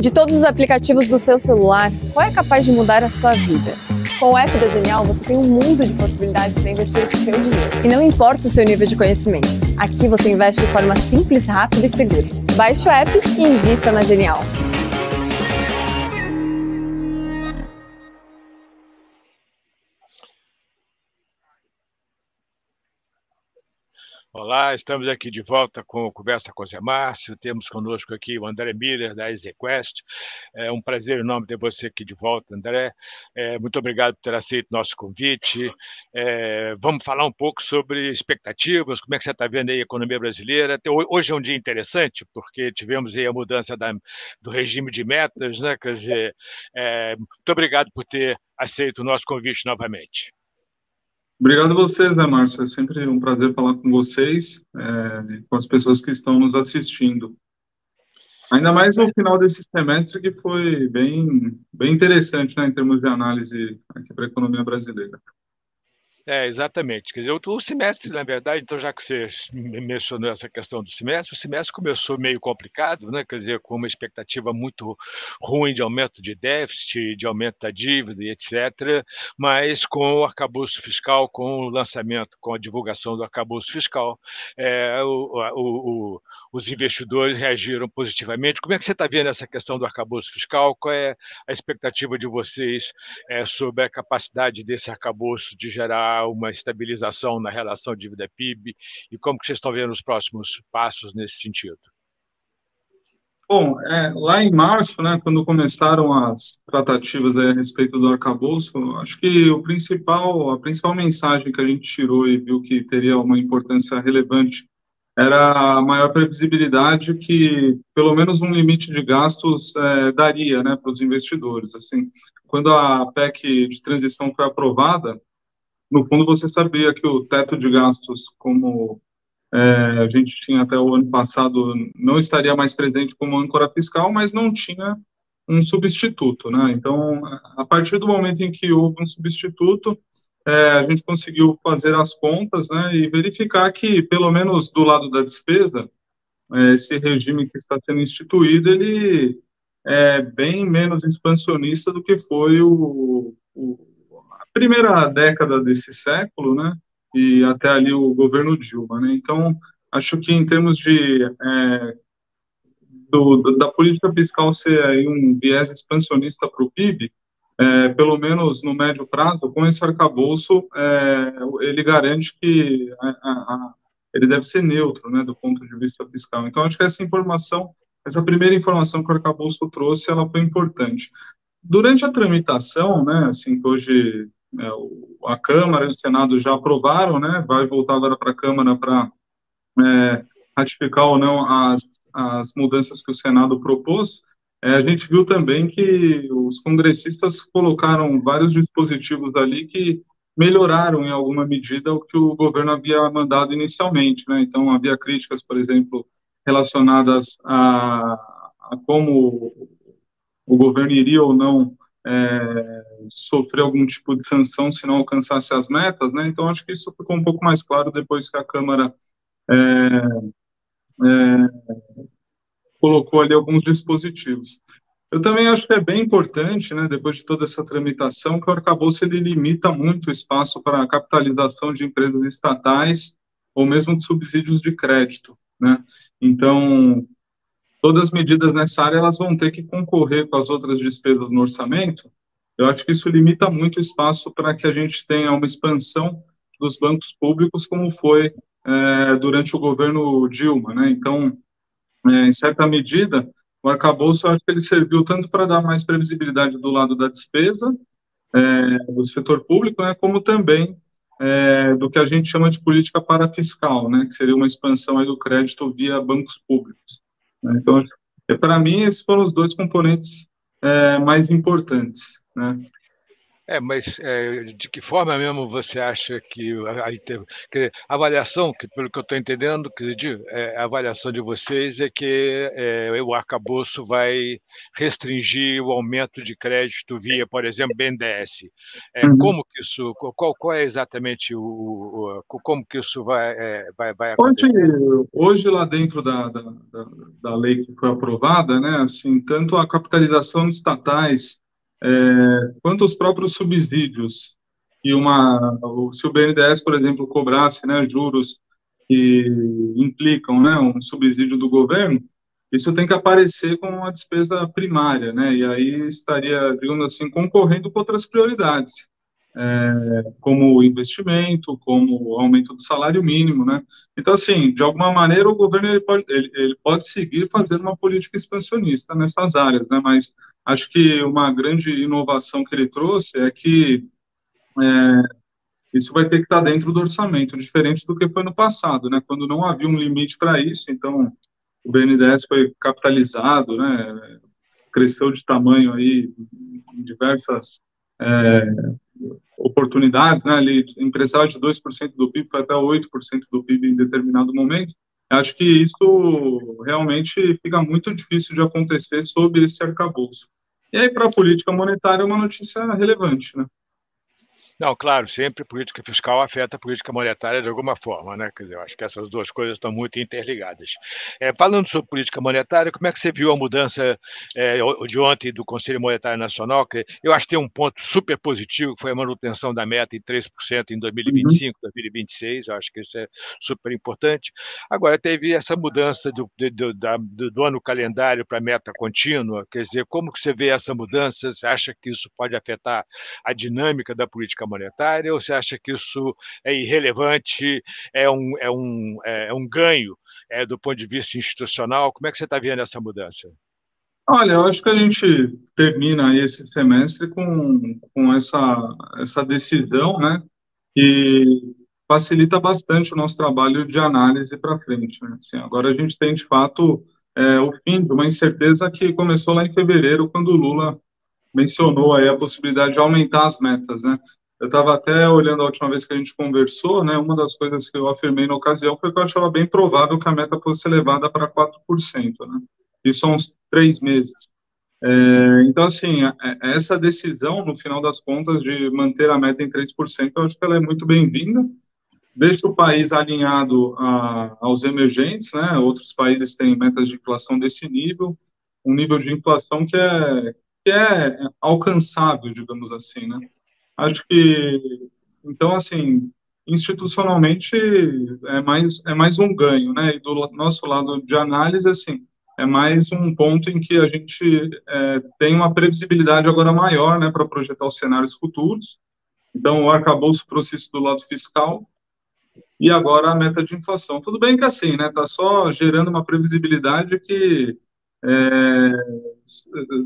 De todos os aplicativos do seu celular, qual é capaz de mudar a sua vida? Com o app da Genial, você tem um mundo de possibilidades para investir o seu dinheiro. E não importa o seu nível de conhecimento, aqui você investe de forma simples, rápida e segura. Baixe o app e invista na Genial. Olá, estamos aqui de volta com o Conversa com o Zé Márcio. Temos conosco aqui o André Miller, da EasyQuest. É um prazer enorme ter você aqui de volta, André. Muito obrigado por ter aceito o nosso convite. Vamos falar um pouco sobre expectativas, como é que você está vendo aí a economia brasileira. Hoje é um dia interessante, porque tivemos aí a mudança do regime de metas, né? Quer dizer, muito obrigado por ter aceito o nosso convite novamente. Obrigado a vocês, né, Márcio? É sempre um prazer falar com vocês, com as pessoas que estão nos assistindo. Ainda mais no final desse semestre, que foi bem interessante, né, em termos de análise aqui para a economia brasileira. Exatamente. Quer dizer, o semestre, na verdade, então, já que você mencionou essa questão do semestre, o semestre começou meio complicado, né? Quer dizer, com uma expectativa muito ruim de aumento de déficit, de aumento da dívida e etc., mas com o arcabouço fiscal, com o lançamento, com a divulgação do arcabouço fiscal, os investidores reagiram positivamente. Como é que você está vendo essa questão do arcabouço fiscal? Qual é a expectativa de vocês sobre a capacidade desse arcabouço de gerar uma estabilização na relação dívida-PIB e como que vocês estão vendo os próximos passos nesse sentido? Bom, lá em março, né, quando começaram as tratativas a respeito do arcabouço, acho que a principal mensagem que a gente tirou e viu que teria uma importância relevante era a maior previsibilidade que, pelo menos, um limite de gastos daria, né, para os investidores. Assim, quando a PEC de transição foi aprovada, no fundo, você sabia que o teto de gastos, como a gente tinha até o ano passado, não estaria mais presente como âncora fiscal, mas não tinha um substituto, né? Então, a partir do momento em que houve um substituto, a gente conseguiu fazer as contas, né, e verificar que, pelo menos do lado da despesa, esse regime que está sendo instituído, ele é bem menos expansionista do que foi a primeira década desse século, né, e até ali o governo Dilma, né. Então, acho que em termos da política fiscal ser aí um viés expansionista para o PIB, pelo menos no médio prazo, com esse arcabouço, ele garante que ele deve ser neutro, né, do ponto de vista fiscal. Então, acho que essa primeira informação que o arcabouço trouxe, ela foi importante. Durante a tramitação, né, assim, que hoje a Câmara e o Senado já aprovaram, né, vai voltar agora para a Câmara para ratificar ou não as mudanças que o Senado propôs, a gente viu também que os congressistas colocaram vários dispositivos ali que melhoraram em alguma medida o que o governo havia mandado inicialmente, né? Então, havia críticas, por exemplo, relacionadas a como o governo iria ou não sofrer algum tipo de sanção se não alcançasse as metas, né? Então, acho que isso ficou um pouco mais claro depois que a Câmara colocou ali alguns dispositivos. Eu também acho que é bem importante, né, depois de toda essa tramitação, que o arcabouço ele limita muito o espaço para a capitalização de empresas estatais ou mesmo de subsídios de crédito, né? Então, todas as medidas nessa área elas vão ter que concorrer com as outras despesas no orçamento. Eu acho que isso limita muito o espaço para que a gente tenha uma expansão dos bancos públicos, como foi durante o governo Dilma, né? Então, em certa medida, o arcabouço, eu acho que ele serviu tanto para dar mais previsibilidade do lado da despesa do setor público, né, como também do que a gente chama de política parafiscal, né, que seria uma expansão aí do crédito via bancos públicos, né. Então, para mim, esses foram os dois componentes mais importantes, né. Mas de que forma mesmo você acha que a avaliação, que, pelo que eu estou entendendo, a avaliação de vocês é que o arcabouço vai restringir o aumento de crédito via, por exemplo, BNDES. Uhum. Como que isso, qual é exatamente como que isso vai acontecer? Hoje, lá dentro da lei que foi aprovada, né, assim, tanto a capitalização de estatais quanto os próprios subsídios, e se o BNDES, por exemplo, cobrasse, né, juros que implicam, né, um subsídio do governo, isso tem que aparecer com a despesa primária, né, e aí estaria, digamos assim, concorrendo com outras prioridades, como investimento, como aumento do salário mínimo, né? Então, assim, de alguma maneira o governo ele pode seguir fazendo uma política expansionista nessas áreas, né? Mas acho que uma grande inovação que ele trouxe é que isso vai ter que estar dentro do orçamento, diferente do que foi no passado, né? Quando não havia um limite para isso, então o BNDES foi capitalizado, né? Cresceu de tamanho aí em diversas oportunidades, né, ali, emprestar de 2% do PIB para até 8% do PIB em determinado momento, acho que isso realmente fica muito difícil de acontecer sob esse arcabouço. E aí, para a política monetária, é uma notícia relevante, né? Não, claro, sempre política fiscal afeta a política monetária de alguma forma, né? Quer dizer, eu acho que essas duas coisas estão muito interligadas. Falando sobre política monetária, como é que você viu a mudança de ontem do Conselho Monetário Nacional? Que eu acho que tem um ponto super positivo, que foi a manutenção da meta em 3% em Uhum. 2025, 2026, eu acho que isso é super importante. Agora, teve essa mudança do ano calendário para a meta contínua, quer dizer, como que você vê essa mudança? Você acha que isso pode afetar a dinâmica da política monetária, ou você acha que isso é irrelevante, é um ganho do ponto de vista institucional? Como é que você está vendo essa mudança? Olha, eu acho que a gente termina aí esse semestre com essa decisão, né, que facilita bastante o nosso trabalho de análise para frente, né? Assim, agora a gente tem, de fato, o fim de uma incerteza que começou lá em fevereiro, quando o Lula mencionou aí a possibilidade de aumentar as metas, né? Eu estava até olhando a última vez que a gente conversou, né? Uma das coisas que eu afirmei na ocasião foi que eu achava bem provável que a meta fosse elevada para 4%, né? Isso há uns 3 meses. Então, assim, essa decisão, no final das contas, de manter a meta em 3%, eu acho que ela é muito bem-vinda. Deixa o país alinhado aos emergentes, né? Outros países têm metas de inflação desse nível, um nível de inflação que é alcançável, digamos assim, né? Acho que, então, assim, institucionalmente é mais um ganho, né? E do nosso lado de análise, assim, é mais um ponto em que a gente tem uma previsibilidade agora maior, né, para projetar os cenários futuros. Então, o arcabouço trouxe isso do lado fiscal, e agora a meta de inflação. Tudo bem que assim, né, está só gerando uma previsibilidade que é,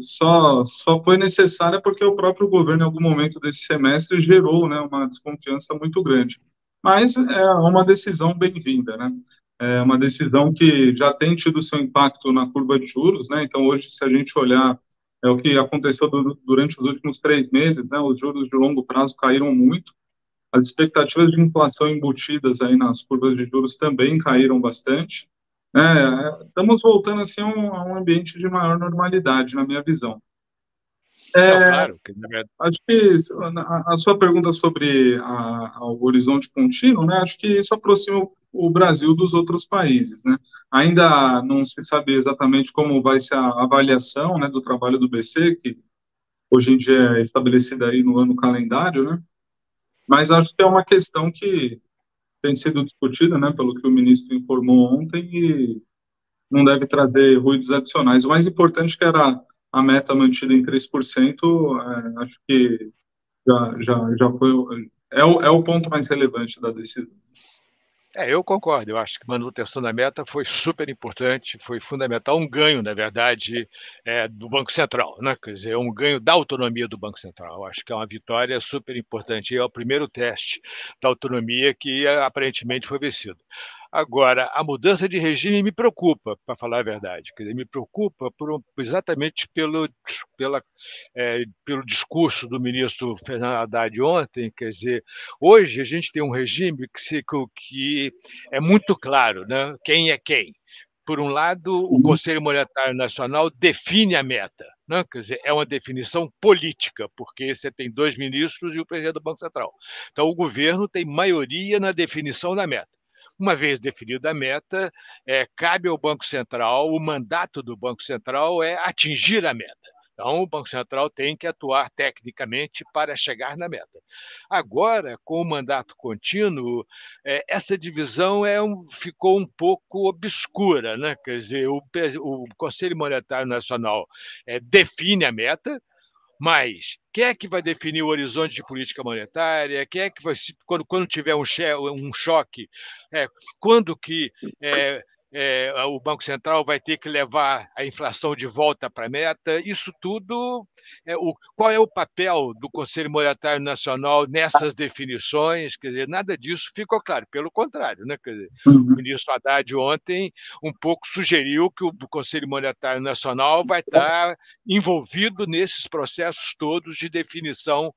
só foi necessária porque o próprio governo, em algum momento desse semestre, gerou, né, uma desconfiança muito grande. Mas é uma decisão bem-vinda, né? É uma decisão que já tem tido seu impacto na curva de juros, né? Então, hoje, se a gente olhar o que aconteceu durante os últimos 3 meses, né? Os juros de longo prazo caíram muito, as expectativas de inflação embutidas aí nas curvas de juros também caíram bastante. Estamos voltando assim a um ambiente de maior normalidade, na minha visão. Não, É, claro, que na verdade. Acho que a sua pergunta sobre o horizonte contínuo, né? Acho que isso aproxima o Brasil dos outros países, né? Ainda não se sabe exatamente como vai ser a avaliação, né, do trabalho do BC, que hoje em dia é estabelecida aí no ano calendário, né? Mas acho que é uma questão que tem sido discutida, né, pelo que o ministro informou ontem, e não deve trazer ruídos adicionais. O mais importante que era a meta mantida em 3%, acho que já foi, é o ponto mais relevante da decisão. Eu concordo. Eu acho que a manutenção da meta foi super importante, foi fundamental, um ganho, na verdade, do Banco Central, né? Quer dizer, um ganho da autonomia do Banco Central. Eu acho que é uma vitória super importante. E é o primeiro teste da autonomia que aparentemente foi vencido. Agora, a mudança de regime me preocupa, para falar a verdade. Quer dizer, me preocupa exatamente pelo discurso do ministro Fernando Haddad ontem. Quer dizer, hoje a gente tem um regime que é muito claro, né? Quem é quem. Por um lado, o Conselho Monetário Nacional define a meta, né? Quer dizer, é uma definição política, porque você tem 2 ministros e o presidente do Banco Central. Então, o governo tem maioria na definição da meta. Uma vez definida a meta, cabe ao Banco Central, o mandato do Banco Central é atingir a meta. Então, o Banco Central tem que atuar tecnicamente para chegar na meta. Agora, com o mandato contínuo, essa divisão ficou um pouco obscura, né? Quer dizer, o Conselho Monetário Nacional define a meta, mas quem é que vai definir o horizonte de política monetária? Quem é que vai, quando tiver um choque, quando que o Banco Central vai ter que levar a inflação de volta para a meta? Isso tudo, qual é o papel do Conselho Monetário Nacional nessas definições? Quer dizer, nada disso ficou claro, pelo contrário, né? Quer dizer, o ministro Haddad ontem um pouco sugeriu que o Conselho Monetário Nacional vai estar envolvido nesses processos todos de definição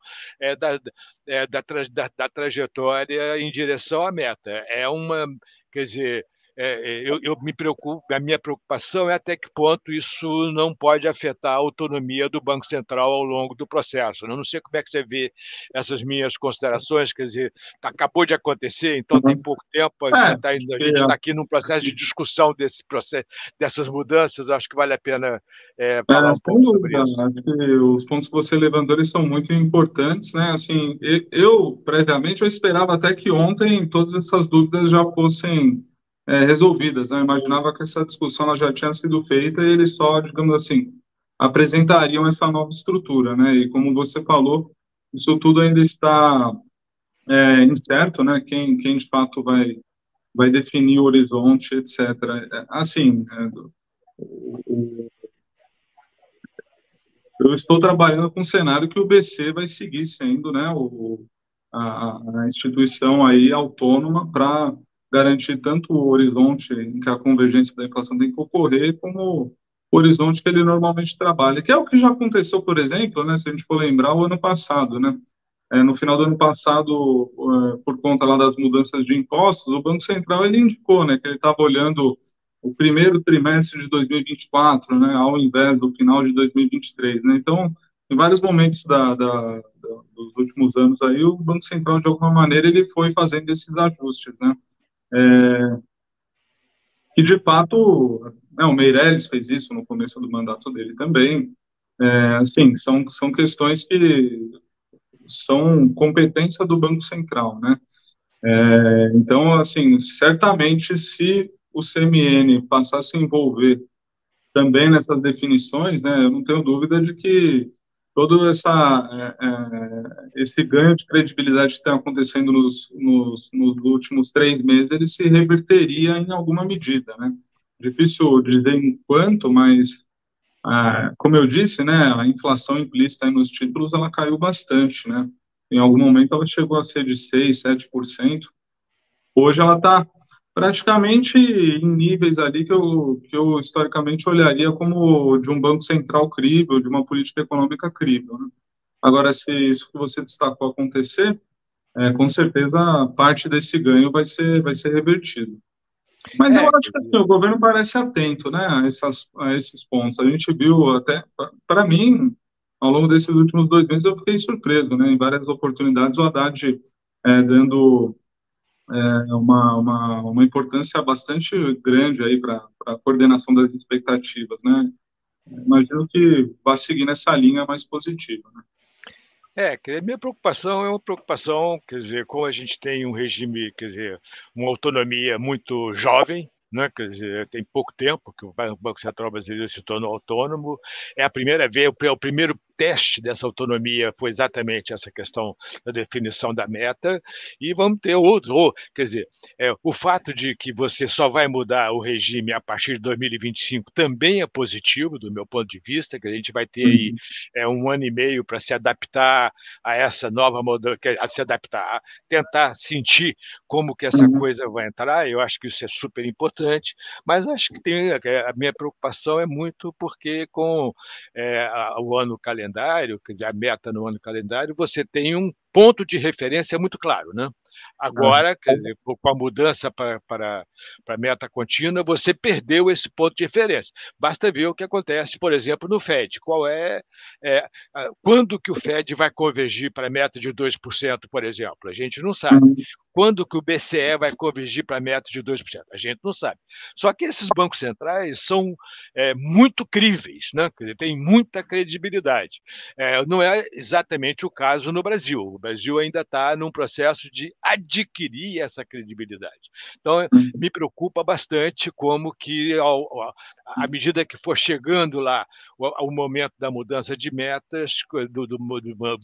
da trajetória em direção à meta. Quer dizer, eu me preocupo, a minha preocupação é até que ponto isso não pode afetar a autonomia do Banco Central ao longo do processo. Eu não sei como é que você vê essas minhas considerações, quer dizer, acabou de acontecer, então tem pouco tempo, a gente está aqui num processo de discussão dessas mudanças, acho que vale a pena falar um pouco sobre isso. Acho que os pontos que você levantou eles são muito importantes, né? Assim, previamente, eu esperava até que ontem todas essas dúvidas já fossem resolvidas, né? Eu imaginava que essa discussão ela já tinha sido feita e eles só, digamos assim, apresentariam essa nova estrutura, né? E como você falou, isso tudo ainda está incerto, né? Quem de fato vai definir o horizonte, etc. Assim, eu estou trabalhando com um cenário que o BC vai seguir sendo, né, a instituição aí autônoma para garantir tanto o horizonte em que a convergência da inflação tem que ocorrer, como o horizonte que ele normalmente trabalha, que é o que já aconteceu, por exemplo, né, se a gente for lembrar, o ano passado, né, no final do ano passado, por conta lá das mudanças de impostos, o Banco Central ele indicou, né, que ele estava olhando o primeiro trimestre de 2024, né, ao invés do final de 2023, né? Então, em vários momentos dos últimos anos aí, o Banco Central de alguma maneira ele foi fazendo esses ajustes, né? E de fato, o Meirelles fez isso no começo do mandato dele também. Assim, são questões que são competência do Banco Central, né? Então, assim, certamente se o CMN passasse a envolver também nessas definições, né, eu não tenho dúvida de que todo esse ganho de credibilidade que está acontecendo nos últimos 3 meses, ele se reverteria em alguma medida, né? Difícil dizer em quanto, mas como eu disse, né, a inflação implícita aí nos títulos ela caiu bastante, né? Em algum momento ela chegou a ser de 6, 7%. Hoje ela está praticamente em níveis ali que eu historicamente olharia como de um banco central crível, de uma política econômica crível, né? Agora, se isso que você destacou acontecer, com certeza parte desse ganho vai ser revertido. Mas eu acho que assim, o governo parece atento, né, a esses pontos. A gente viu até, para mim, ao longo desses últimos 2 meses, eu fiquei surpreso, né, em várias oportunidades, o Haddad dando uma importância bastante grande aí para a coordenação das expectativas, né? Imagino que vai seguir nessa linha mais positiva, né? Minha preocupação é uma preocupação, quer dizer, como a gente tem um regime, quer dizer, uma autonomia muito jovem, né? Quer dizer, tem pouco tempo que o Banco Central brasileiro se tornou autônomo, é a primeira vez, é o primeiro teste dessa autonomia foi exatamente essa questão da definição da meta, e vamos ter outros, quer dizer, o fato de que você só vai mudar o regime a partir de 2025 também é positivo, do meu ponto de vista, que a gente vai ter aí 1 ano e meio para se adaptar a essa nova modalidade, a se adaptar, a tentar sentir como que essa coisa vai entrar. Eu acho que isso é super importante, mas acho que a minha preocupação é muito porque com o ano calendário, quer dizer, a meta no ano calendário, você tem um ponto de referência muito claro, né? Agora, quer dizer, com a mudança para a meta contínua, você perdeu esse ponto de referência. Basta ver o que acontece, por exemplo, no Fed. Quando que o Fed vai convergir para a meta de 2%, por exemplo? A gente não sabe. Quando que o BCE vai convergir para a meta de 2%? A gente não sabe. Só que esses bancos centrais são muito críveis, né? Quer dizer, têm muita credibilidade. Não é exatamente o caso no Brasil. O Brasil ainda está num processo de adquirir essa credibilidade. Então, me preocupa bastante como que, à medida que for chegando lá o momento da mudança de metas, do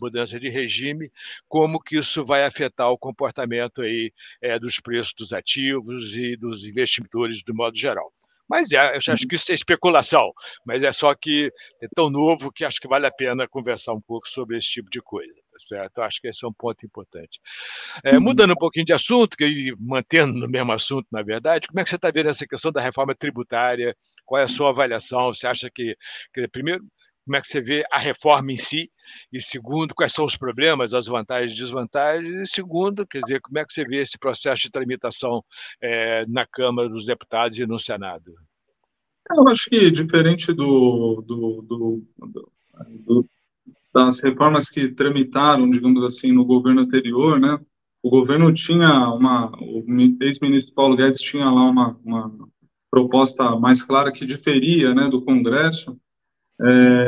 mudança de regime, como que isso vai afetar o comportamento aí, dos preços dos ativos e dos investidores do modo geral. Mas eu acho que isso é especulação, mas é só que é tão novo que acho que vale a pena conversar um pouco sobre esse tipo de coisa, tá certo? Eu acho que esse é um ponto importante. Mudando um pouquinho de assunto, e mantendo no mesmo assunto, na verdade, como é que você está vendo essa questão da reforma tributária? Qual é a sua avaliação? Você acha que primeiro, como é que você vê a reforma em si? E segundo, quais são os problemas, as vantagens e desvantagens? E segundo, quer dizer, como é que você vê esse processo de tramitação na Câmara dos Deputados e no Senado? Eu acho que, diferente das reformas que tramitaram, digamos assim, no governo anterior, né? O governo tinha o ex-ministro Paulo Guedes tinha lá uma proposta mais clara que diferia, né, do Congresso.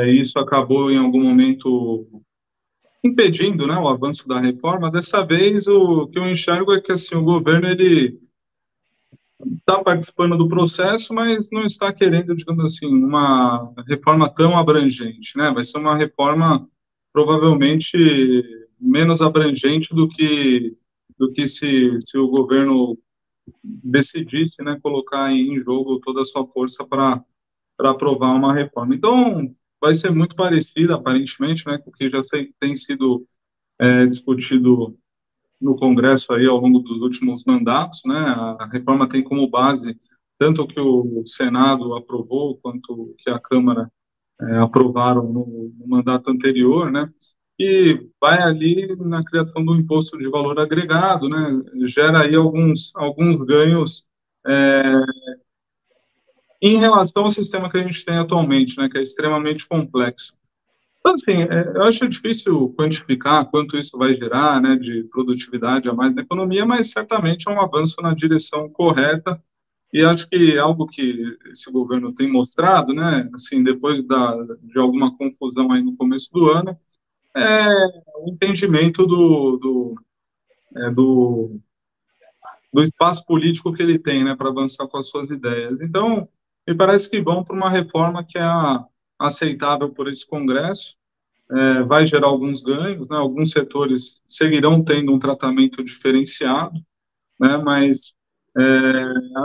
Isso acabou em algum momento impedindo, né, o avanço da reforma. Dessa vez, o que eu enxergo é que assim, o governo ele está participando do processo, mas não está querendo, digamos assim, uma reforma tão abrangente, né? Vai ser uma reforma provavelmente menos abrangente do que se o governo decidisse, né, colocar em jogo toda a sua força para aprovar uma reforma. Então, vai ser muito parecida, aparentemente, né, com o que já tem sido discutido no Congresso aí ao longo dos últimos mandatos, né? A reforma tem como base tanto o que o Senado aprovou quanto o que a Câmara aprovaram no mandato anterior, né? E vai ali na criação do imposto de valor agregado, né? Gera aí alguns ganhos em relação ao sistema que a gente tem atualmente, né? Que é extremamente complexo. Então, assim, eu acho difícil quantificar quanto isso vai gerar, né, de produtividade a mais na economia, mas certamente é um avanço na direção correta, e acho que algo que esse governo tem mostrado, né, assim, depois de alguma confusão aí no começo do ano, é o entendimento do espaço político que ele tem, né, para avançar com as suas ideias. Então, me parece que vão para uma reforma que é aceitável por esse Congresso, vai gerar alguns ganhos, né? Alguns setores seguirão tendo um tratamento diferenciado, né? Mas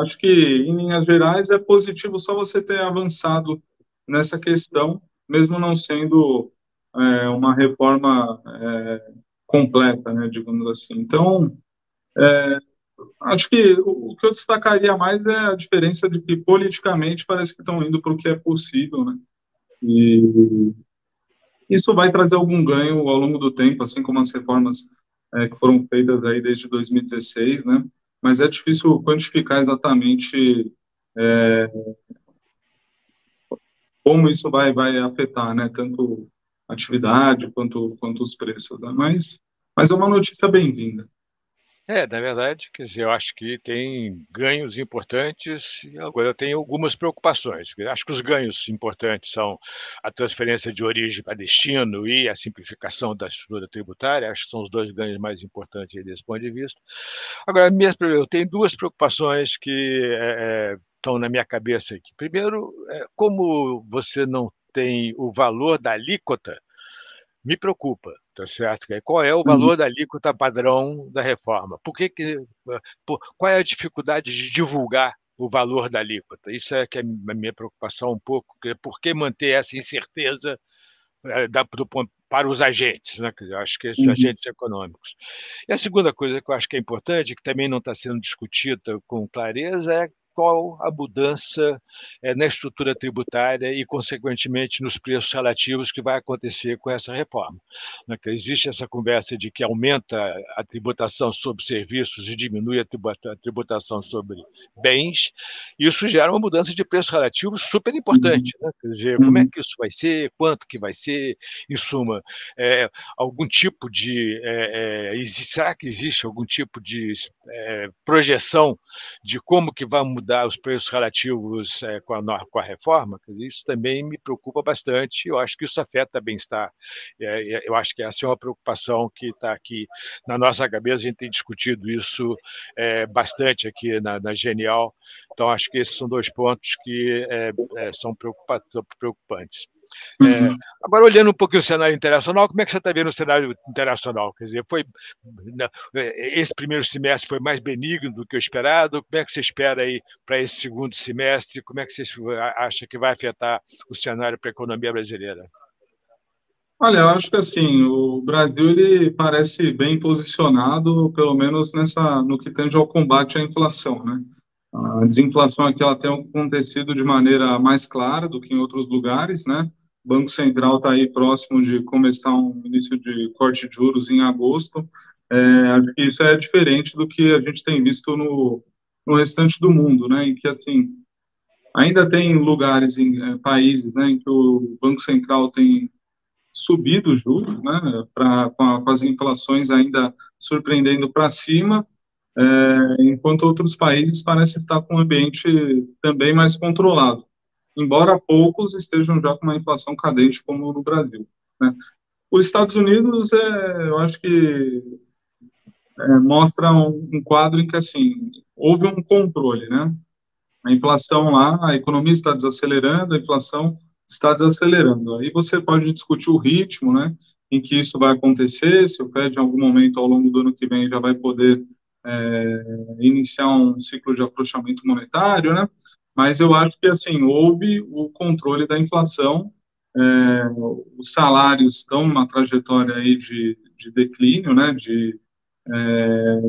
acho que, em linhas gerais, é positivo só você ter avançado nessa questão, mesmo não sendo uma reforma completa, né? Digamos assim. Então, acho que o que eu destacaria mais é a diferença de que, politicamente, parece que estão indo para o que é possível, né? E isso vai trazer algum ganho ao longo do tempo, assim como as reformas que foram feitas aí desde 2016, né? Mas é difícil quantificar exatamente como isso vai afetar, né? Tanto a atividade quanto os preços, né? Mas é uma notícia bem-vinda. Na verdade, quer dizer, eu acho que tem ganhos importantes e agora eu tenho algumas preocupações. Acho que os ganhos importantes são a transferência de origem para destino e a simplificação da estrutura tributária. Acho que são os dois ganhos mais importantes aí desse ponto de vista. Agora, eu tenho duas preocupações que estão na minha cabeça aqui. Primeiro, como você não tem o valor da alíquota me preocupa, tá certo? Qual é o valor da alíquota padrão da reforma? Qual é a dificuldade de divulgar o valor da alíquota? Isso é que é a minha preocupação um pouco, por que manter essa incerteza para os agentes, né? Eu acho que esses agentes econômicos. E a segunda coisa que eu acho que é importante, que também não está sendo discutida com clareza, é qual a mudança na estrutura tributária e, consequentemente, nos preços relativos que vai acontecer com essa reforma. Existe essa conversa de que aumenta a tributação sobre serviços e diminui a tributação sobre bens. Isso gera uma mudança de preço relativo super importante, né? Quer dizer, como é que isso vai ser, quanto que vai ser, em suma, algum tipo de... será que existe algum tipo de projeção de como que vai mudar os preços relativos com a reforma? Isso também me preocupa bastante. Eu acho que isso afeta o bem-estar. Eu acho que essa é uma preocupação que está aqui na nossa cabeça. A gente tem discutido isso bastante aqui na Genial. Então, acho que esses são dois pontos que são preocupantes. Agora, olhando um pouquinho o cenário internacional, como é que você está vendo o cenário internacional? Quer dizer, esse primeiro semestre foi mais benigno do que o esperado? Como é que você espera aí para esse segundo semestre? Como é que você acha que vai afetar o cenário para a economia brasileira? Olha, eu acho que assim, o Brasil ele parece bem posicionado, pelo menos no que tange ao combate à inflação, né? A desinflação aqui ela tem acontecido de maneira mais clara do que em outros lugares, né? O Banco Central está aí próximo de começar um início de corte de juros em agosto. Acho que isso é diferente do que a gente tem visto no restante do mundo, né? Em que assim ainda tem lugares em países, né, em que o Banco Central tem subido os juros, né, com as inflações ainda surpreendendo para cima, enquanto outros países parecem estar com um ambiente também mais controlado, embora poucos estejam já com uma inflação cadente como no Brasil, né. Os Estados Unidos, eu acho que mostra um quadro em que assim houve um controle, né. A inflação lá, a economia está desacelerando, a inflação está desacelerando. Aí você pode discutir o ritmo, né, em que isso vai acontecer, se o Fed em algum momento ao longo do ano que vem já vai poder iniciar um ciclo de afrouxamento monetário, né, mas eu acho que, assim, houve o controle da inflação, os salários estão numa trajetória aí de declínio, né, de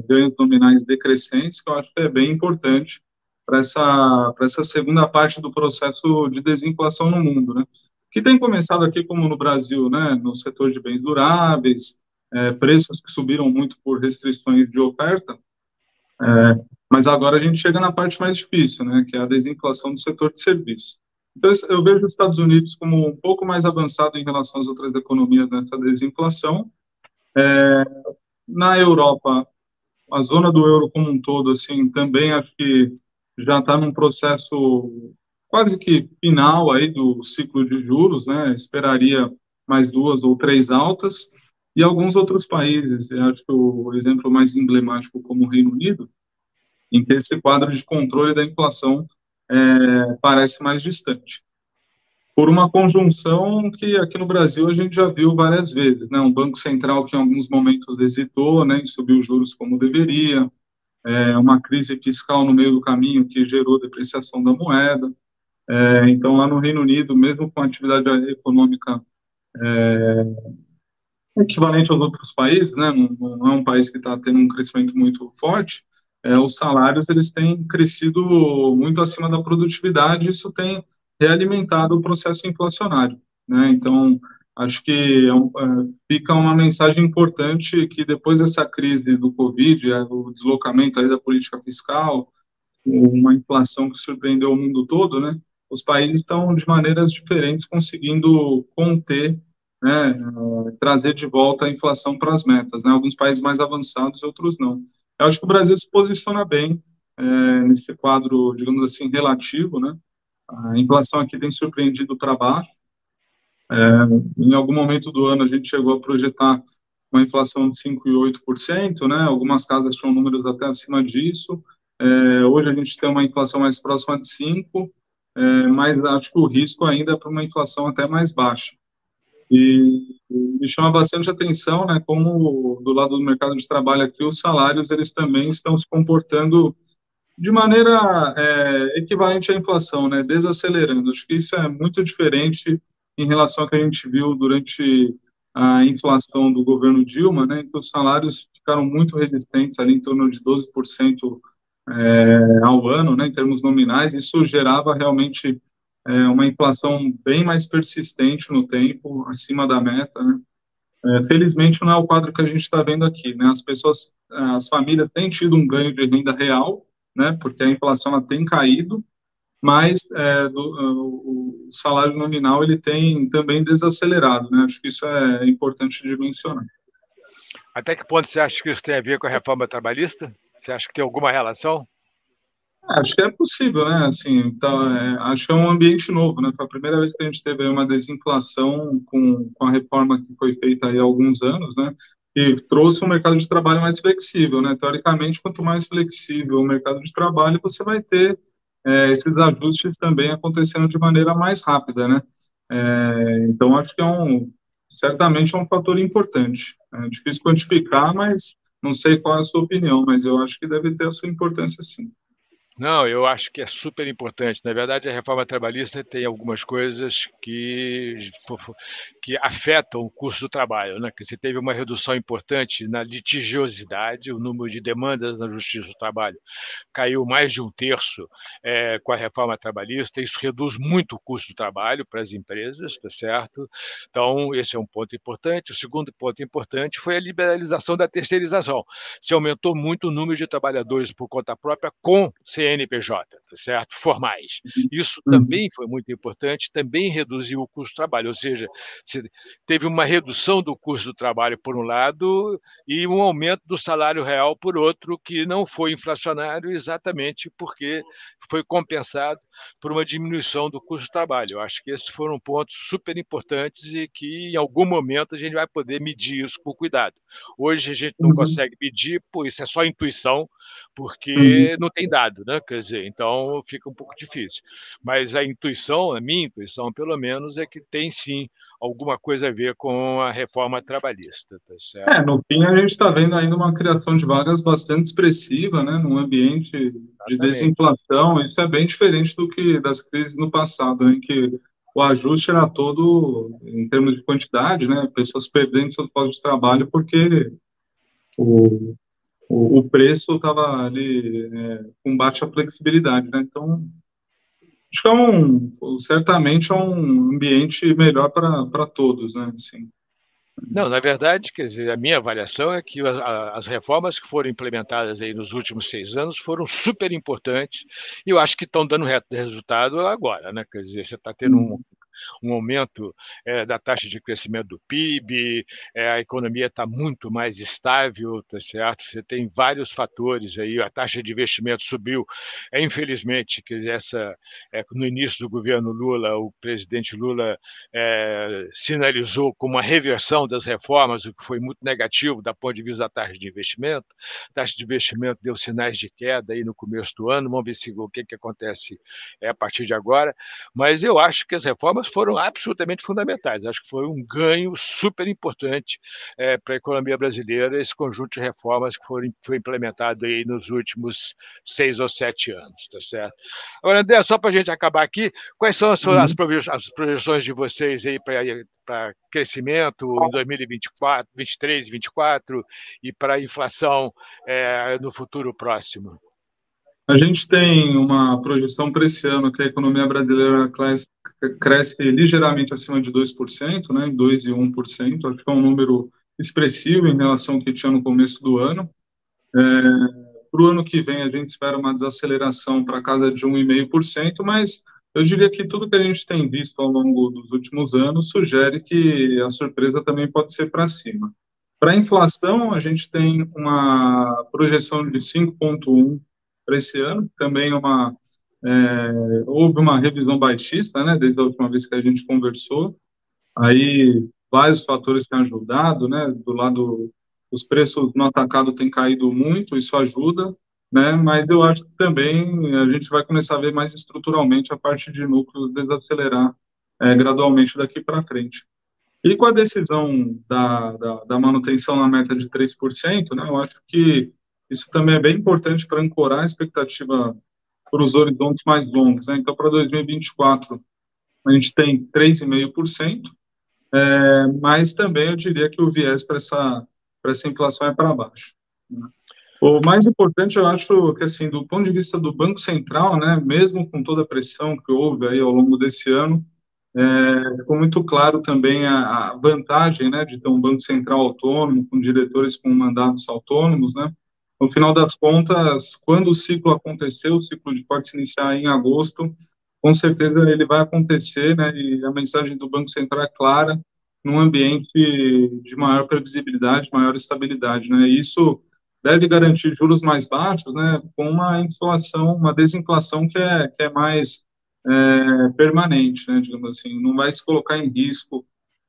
ganhos nominais decrescentes, que eu acho que é bem importante para essa segunda parte do processo de desinflação no mundo, né? Que tem começado aqui como no Brasil, né? No setor de bens duráveis, preços que subiram muito por restrições de oferta, mas agora a gente chega na parte mais difícil, né? Que é a desinflação do setor de serviços. Então, eu vejo os Estados Unidos como um pouco mais avançado em relação às outras economias nessa desinflação. Na Europa, a zona do euro como um todo, assim, também acho que já está num processo quase que final aí do ciclo de juros, né? Esperaria mais 2 ou 3 altas. E alguns outros países, eu acho que o exemplo mais emblemático como o Reino Unido, em que esse quadro de controle da inflação parece mais distante. Por uma conjunção que aqui no Brasil a gente já viu várias vezes, né? Um Banco Central que em alguns momentos hesitou, né, em subir os juros como deveria, uma crise fiscal no meio do caminho que gerou depreciação da moeda. Então, lá no Reino Unido, mesmo com a atividade econômica equivalente aos outros países, né, não é um país que está tendo um crescimento muito forte, os salários eles têm crescido muito acima da produtividade, isso tem realimentado o processo inflacionário, né? Então, acho que fica uma mensagem importante que depois dessa crise do Covid, o deslocamento aí da política fiscal, uma inflação que surpreendeu o mundo todo, né? Os países estão de maneiras diferentes conseguindo conter, né, trazer de volta a inflação para as metas, né? Alguns países mais avançados, outros não. Eu acho que o Brasil se posiciona bem nesse quadro, digamos assim, relativo, né? A inflação aqui tem surpreendido para baixo. Em algum momento do ano a gente chegou a projetar uma inflação de 5,8%, né? Algumas casas tinham números até acima disso. Hoje a gente tem uma inflação mais próxima de 5%, mas acho que o risco ainda é para uma inflação até mais baixa. E Me chama bastante atenção, né, como do lado do mercado de trabalho aqui, os salários eles também estão se comportando de maneira equivalente à inflação, né, desacelerando. Acho que isso é muito diferente em relação ao que a gente viu durante a inflação do governo Dilma, né, em que os salários ficaram muito resistentes, ali em torno de 12% ao ano, né, em termos nominais. Isso gerava realmente uma inflação bem mais persistente no tempo, acima da meta, né. Felizmente não é o quadro que a gente está vendo aqui, né? As famílias têm tido um ganho de renda real, né? Porque a inflação ela tem caído, mas o salário nominal ele tem também desacelerado, né? Acho que isso é importante de mencionar. Até que ponto você acha que isso tem a ver com a reforma trabalhista? Você acha que tem alguma relação? Acho que é possível, né? Assim, então, acho que é um ambiente novo, né? Foi a primeira vez que a gente teve aí uma desinflação com a reforma que foi feita aí há alguns anos, né? E trouxe um mercado de trabalho mais flexível, né? Teoricamente, quanto mais flexível o mercado de trabalho, você vai ter esses ajustes também acontecendo de maneira mais rápida, né? Então, acho que certamente é um fator importante. É difícil quantificar, mas não sei qual é a sua opinião, mas eu acho que deve ter a sua importância, sim. Não, eu acho que é super importante. Na verdade, a reforma trabalhista tem algumas coisas que afetam o custo do trabalho, né? Que você teve uma redução importante na litigiosidade, o número de demandas na Justiça do Trabalho caiu mais de um terço com a reforma trabalhista. Isso reduz muito o custo do trabalho para as empresas, tá certo? Então, esse é um ponto importante. O segundo ponto importante foi a liberalização da terceirização. Se aumentou muito o número de trabalhadores por conta própria com CNPJ, tá certo? Formais. Isso também foi muito importante, também reduziu o custo do trabalho, ou seja, teve uma redução do custo do trabalho por um lado e um aumento do salário real por outro, que não foi inflacionário exatamente porque foi compensado por uma diminuição do custo do trabalho. Eu acho que esses foram pontos super importantes e que em algum momento a gente vai poder medir isso com cuidado. Hoje a gente não consegue medir, pô, isso é só intuição, porque não tem dado, né? Quer dizer, então fica um pouco difícil. Mas a intuição, a minha intuição, pelo menos, é que tem sim alguma coisa a ver com a reforma trabalhista, tá certo? No fim, a gente está vendo ainda uma criação de vagas bastante expressiva, né, num ambiente de Exatamente. desinflação. Isso é bem diferente do que das crises no passado, em que o ajuste era todo em termos de quantidade, né, pessoas perdendo seus postos de trabalho porque o, o preço estava ali com baixa flexibilidade, né. Então, acho que certamente é um ambiente melhor para todos, né, assim. Não, na verdade, quer dizer, a minha avaliação é que as reformas que foram implementadas aí nos últimos 6 anos foram super importantes e eu acho que estão dando resultado agora, né? Quer dizer, você está tendo um aumento da taxa de crescimento do PIB, a economia está muito mais estável, tá certo? Você tem vários fatores aí, a taxa de investimento subiu, infelizmente, quer dizer, no início do governo Lula, o presidente Lula sinalizou com uma reversão das reformas, o que foi muito negativo da ponto de vista da taxa de investimento. A taxa de investimento deu sinais de queda aí no começo do ano, vamos ver o que acontece a partir de agora, mas eu acho que as reformas foram absolutamente fundamentais. Acho que foi um ganho super importante para a economia brasileira, esse conjunto de reformas que foi implementado aí nos últimos 6 ou 7 anos, tá certo? Agora, André, só para a gente acabar aqui, quais são as projeções de vocês aí para crescimento em 2024, 2023 e 2024 e para a inflação no futuro próximo? A gente tem uma projeção para esse ano que a economia brasileira cresce ligeiramente acima de 2%, né, 2,1%. Acho que é um número expressivo em relação ao que tinha no começo do ano. Para o ano que vem, a gente espera uma desaceleração para casa de 1,5%, mas eu diria que tudo que a gente tem visto ao longo dos últimos anos sugere que a surpresa também pode ser para cima. Para a inflação, a gente tem uma projeção de 5,1% para esse ano, também houve uma revisão baixista, né, desde a última vez que a gente conversou. Aí vários fatores têm ajudado, né, do lado os preços no atacado têm caído muito, isso ajuda, né, mas eu acho que também a gente vai começar a ver mais estruturalmente a parte de núcleos desacelerar gradualmente daqui para frente. E com a decisão da manutenção na meta de 3%, né, eu acho que isso também é bem importante para ancorar a expectativa para os horizontes mais longos, né? Então, para 2024, a gente tem 3,5%, mas também eu diria que o viés para essa inflação é para baixo, né? O mais importante, eu acho que, assim, do ponto de vista do Banco Central, né, mesmo com toda a pressão que houve aí ao longo desse ano, ficou muito claro também a vantagem, né, de ter um Banco Central autônomo, com diretores com mandatos autônomos, né. No final das contas, quando o ciclo aconteceu, o ciclo de cortes iniciar em agosto, com certeza ele vai acontecer, né, e a mensagem do Banco Central é clara, num ambiente de maior previsibilidade, maior estabilidade, né. E isso deve garantir juros mais baixos, né, com uma inflação, uma desinflação que é mais permanente, né, digamos assim, não vai se colocar em risco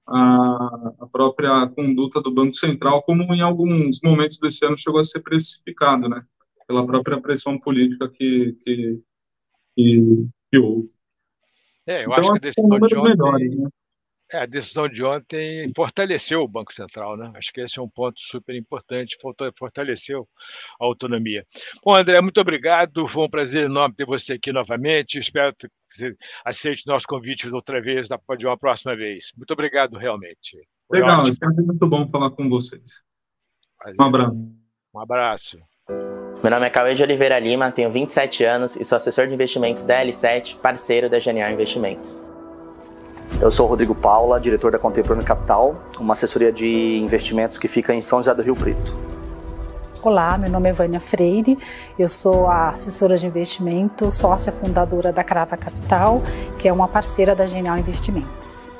a própria conduta do Banco Central, como em alguns momentos desse ano chegou a ser precificado, né, pela própria pressão política que houve. Eu Então, acho que acho que são números melhores, né? a decisão de ontem fortaleceu o Banco Central, né? Acho que esse é um ponto super importante, fortaleceu a autonomia. Bom, André, muito obrigado, foi um prazer enorme ter você aqui novamente, espero que você aceite nosso convite outra vez, de uma próxima vez. Muito obrigado, realmente. Foi Legal, ótimo. sempre muito bom falar com vocês. Prazer. Um abraço. Um abraço. Meu nome é Cauê de Oliveira Lima, tenho 27 anos e sou assessor de investimentos da L7, parceiro da Genial Investimentos. Eu sou o Rodrigo Paula, diretor da Contemporâneo Capital, uma assessoria de investimentos que fica em São José do Rio Preto. Olá, meu nome é Vânia Freire, eu sou a assessora de investimento, sócia fundadora da Crava Capital, que é uma parceira da Genial Investimentos.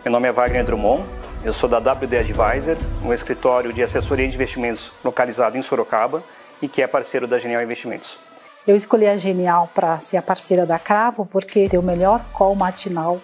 Meu nome é Wagner Drummond, eu sou da WD Advisor, um escritório de assessoria de investimentos localizado em Sorocaba e que é parceiro da Genial Investimentos. Eu escolhi a Genial para ser a parceira da Cravo porque tem o melhor call matinal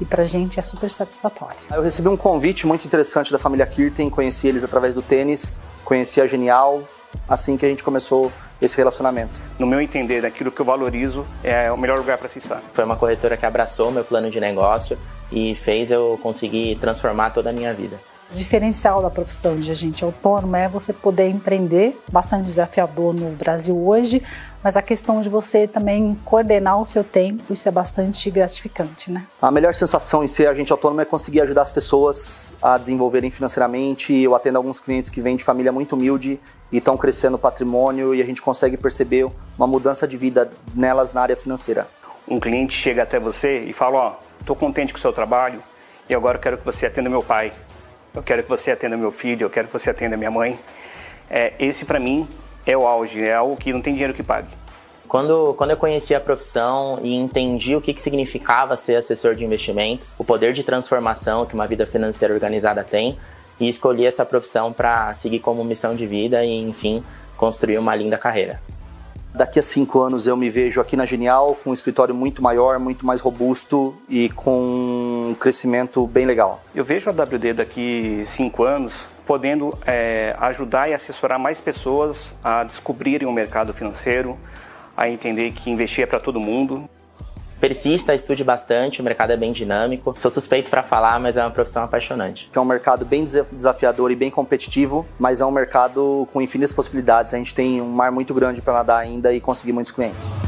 e pra gente é super satisfatório. Eu recebi um convite muito interessante da família Kirten, conheci eles através do tênis, conheci a Genial, assim que a gente começou esse relacionamento. No meu entender, aquilo que eu valorizo é o melhor lugar para se estar. Foi uma corretora que abraçou meu plano de negócio e fez eu conseguir transformar toda a minha vida. O diferencial da profissão de agente autônomo é você poder empreender, bastante desafiador no Brasil hoje, mas a questão de você também coordenar o seu tempo, isso é bastante gratificante, né? A melhor sensação em ser agente autônomo é conseguir ajudar as pessoas a desenvolverem financeiramente. Eu atendo alguns clientes que vêm de família muito humilde e estão crescendo o patrimônio e a gente consegue perceber uma mudança de vida nelas na área financeira. Um cliente chega até você e fala, ó, estou contente com o seu trabalho e agora eu quero que você atenda meu pai. Eu quero que você atenda meu filho, eu quero que você atenda minha mãe. Esse, para mim, é o auge, é algo que não tem dinheiro que pague. Quando eu conheci a profissão e entendi o que significava ser assessor de investimentos, o poder de transformação que uma vida financeira organizada tem, e escolhi essa profissão para seguir como missão de vida e, enfim, construir uma linda carreira. Daqui a 5 anos eu me vejo aqui na Genial com um escritório muito maior, muito mais robusto e com um crescimento bem legal. Eu vejo a WD daqui 5 anos podendo ajudar e assessorar mais pessoas a descobrirem o mercado financeiro, a entender que investir é para todo mundo. Persista, estude bastante, o mercado é bem dinâmico. Sou suspeito para falar, mas é uma profissão apaixonante. É um mercado bem desafiador e bem competitivo, mas é um mercado com infinitas possibilidades. A gente tem um mar muito grande para nadar ainda e conseguir muitos clientes.